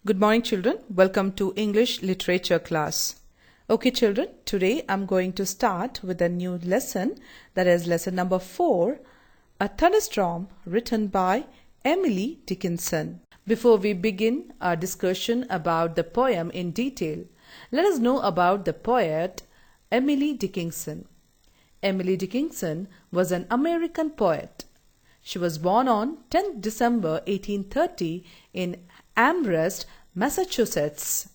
Good morning, children. Welcome to English literature class. Okay, children, today I'm going to start with a new lesson, that is lesson number 4, A Thunderstorm, written by Emily Dickinson. Before we begin our discussion about the poem in detail, let us know about the poet Emily Dickinson. Emily Dickinson was an American poet. She was born on 10th December 1830 in Amherst, Massachusetts.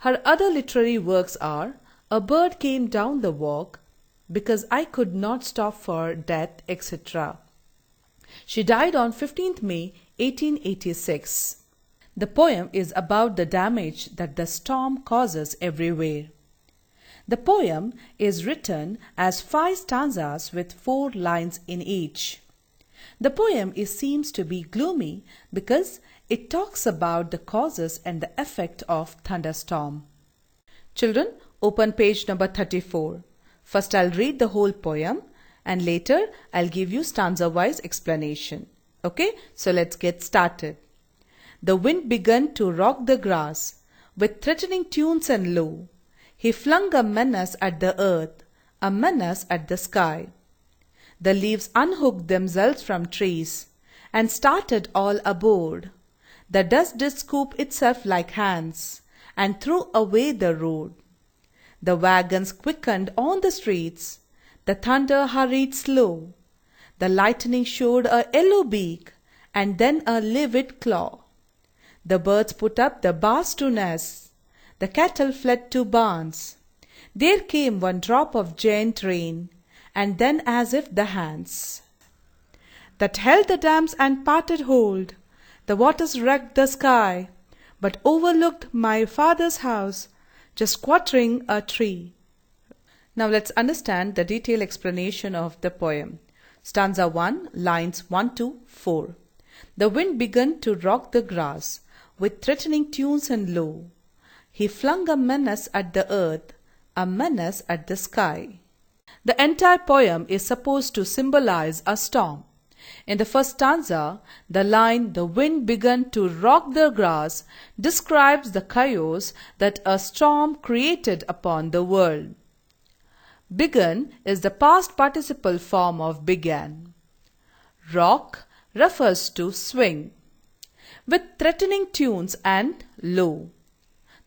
Her other literary works are A Bird Came Down the Walk, Because I Could Not Stop for Death, etc. She died on 15th May 1886. The poem is about the damage that the storm causes everywhere. The poem is written as 5 stanzas with 4 lines in each. The poem seems to be gloomy because it talks about the causes and the effect of thunderstorm. Children, open page number 34. First I'll read the whole poem and later I'll give you stanza-wise explanation. Okay, so let's get started. The wind began to rock the grass with threatening tunes and low. He flung a menace at the earth, a menace at the sky. The leaves unhooked themselves from trees and started all aboard. The dust did scoop itself like hands and threw away the road. The wagons quickened on the streets. The thunder hurried slow. The lightning showed a yellow beak and then a livid claw. The birds put up the bars to nest. The cattle fled to barns. There came one drop of giant rain, and then as if the hands that held the dams and parted hold, the waters wrecked the sky, but overlooked my father's house, just quartering a tree. Now let's understand the detailed explanation of the poem. Stanza 1, lines 1 to 4. The wind began to rock the grass with threatening tunes and low. He flung a menace at the earth, a menace at the sky. The entire poem is supposed to symbolize a storm. In the first stanza, the line "the wind began to rock the grass" describes the chaos that a storm created upon the world. Began is the past participle form of began. Rock refers to swing, with threatening tunes and low.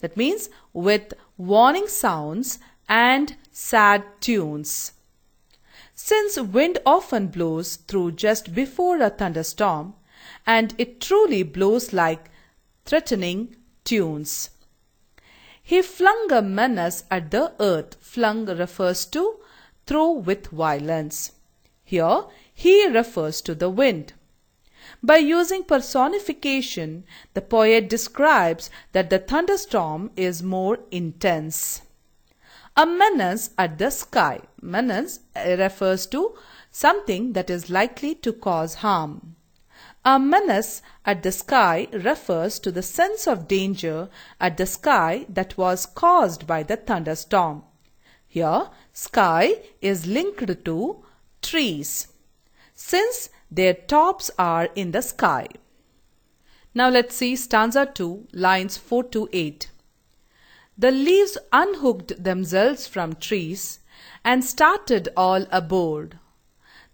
That means with warning sounds and sad tunes. Since wind often blows through just before a thunderstorm, and it truly blows like threatening tunes. He flung a menace at the earth. Flung refers to throw with violence. Here, he refers to the wind. By using personification, the poet describes that the thunderstorm is more intense. A menace at the sky. Menace refers to something that is likely to cause harm. A menace at the sky refers to the sense of danger at the sky that was caused by the thunderstorm. Here, sky is linked to trees, since their tops are in the sky. Now let's see stanza 2, lines 4 to 8. The leaves unhooked themselves from trees and started all aboard.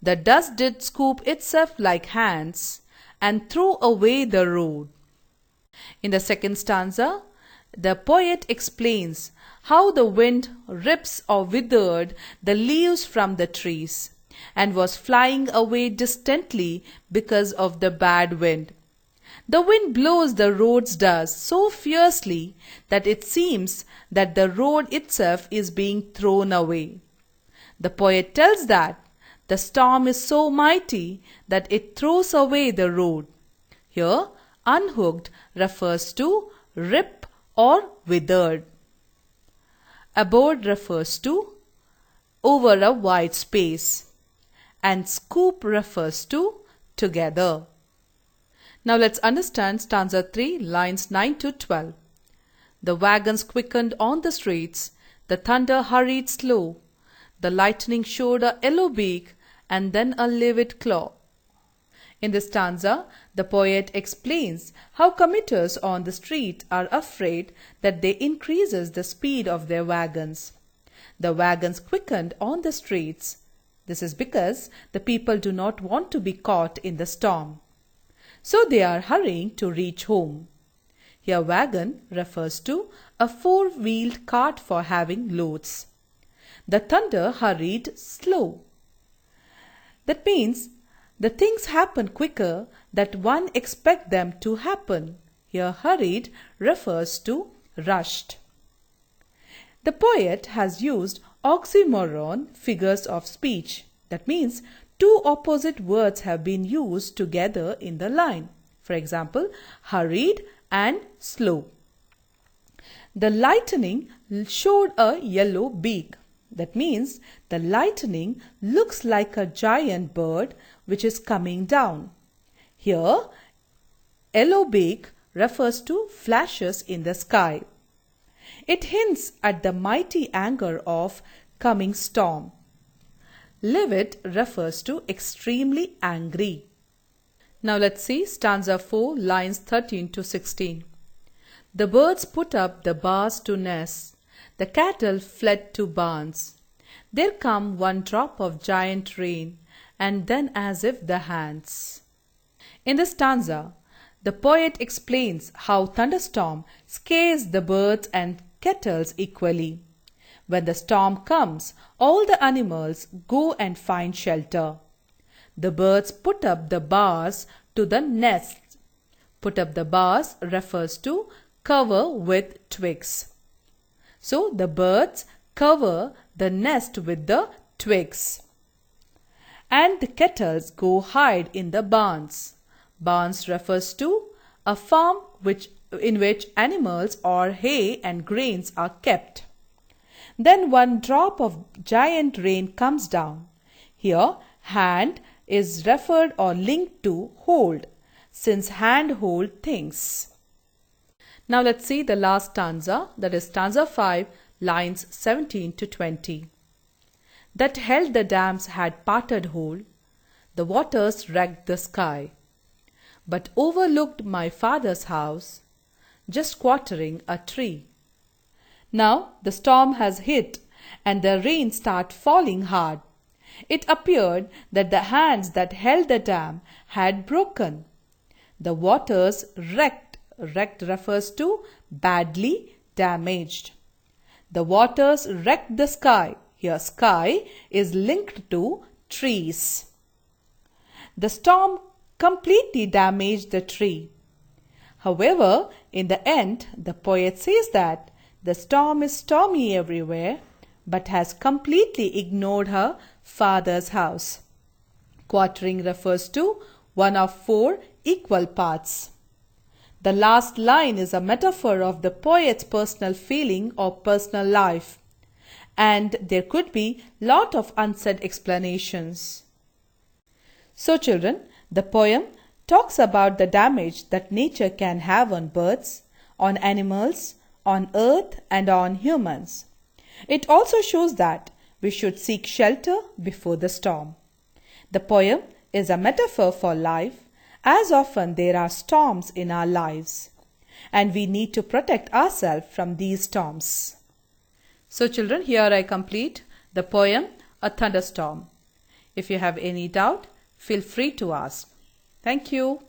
The dust did scoop itself like hands and threw away the road. In the second stanza, the poet explains how the wind rips or withered the leaves from the trees and was flying away distantly because of the bad wind. The wind blows the road's dust so fiercely that it seems that the road itself is being thrown away. The poet tells that the storm is so mighty that it throws away the road. Here, unhooked refers to rip or withered. Aboard refers to over a wide space, and scoop refers to together. Now let's understand stanza 3, lines 9 to 12. The wagons quickened on the streets, the thunder hurried slow, the lightning showed a yellow beak and then a livid claw. In this stanza, the poet explains how commuters on the street are afraid that they increases the speed of their wagons. The wagons quickened on the streets. This is because the people do not want to be caught in the storm. So they are hurrying to reach home. Here wagon refers to a four-wheeled cart for having loads. The thunder hurried slow. That means the things happen quicker than one expect them to happen. Here hurried refers to rushed. The poet has used oxymoron figures of speech. That means two opposite words have been used together in the line. For example, hurried and slow. The lightning showed a yellow beak. That means the lightning looks like a giant bird which is coming down. Here, yellow beak refers to flashes in the sky. It hints at the mighty anger of coming storm. Livid refers to extremely angry. Now let's see stanza 4, lines 13 to 16. The birds put up the bars to nest. The cattle fled to barns. There come one drop of giant rain, and then as if the hands. In this stanza, the poet explains how thunderstorm scares the birds and kettles equally. When the storm comes, all the animals go and find shelter. The birds put up the bars to the nest. Put up the bars refers to cover with twigs. So the birds cover the nest with the twigs. And the kettles go hide in the barns. Barns refers to a farm in which animals or hay and grains are kept. Then one drop of giant rain comes down. Here hand is referred or linked to hold, since hand hold things. Now let's see the last stanza, that is stanza 5, lines 17 to 20. That held the dams had parted whole, the waters wrecked the sky, but overlooked my father's house, just quartering a tree. Now the storm has hit and the rain start falling hard. It appeared that the hands that held the dam had broken. The waters wrecked. Wrecked refers to badly damaged. The waters wrecked the sky. Here sky is linked to trees. The storm completely damaged the tree. However, in the end, the poet says that the storm is stormy everywhere, but has completely ignored her father's house. Quartering refers to one of four equal parts. The last line is a metaphor of the poet's personal feeling or personal life, and there could be lot of unsaid explanations. So children, the poem talks about the damage that nature can have on birds, on animals, on earth and on humans. It also shows that we should seek shelter before the storm. The poem is a metaphor for life, as often there are storms in our lives, and we need to protect ourselves from these storms. So children, here I complete the poem A Thunderstorm. If you have any doubt, feel free to ask. Thank you.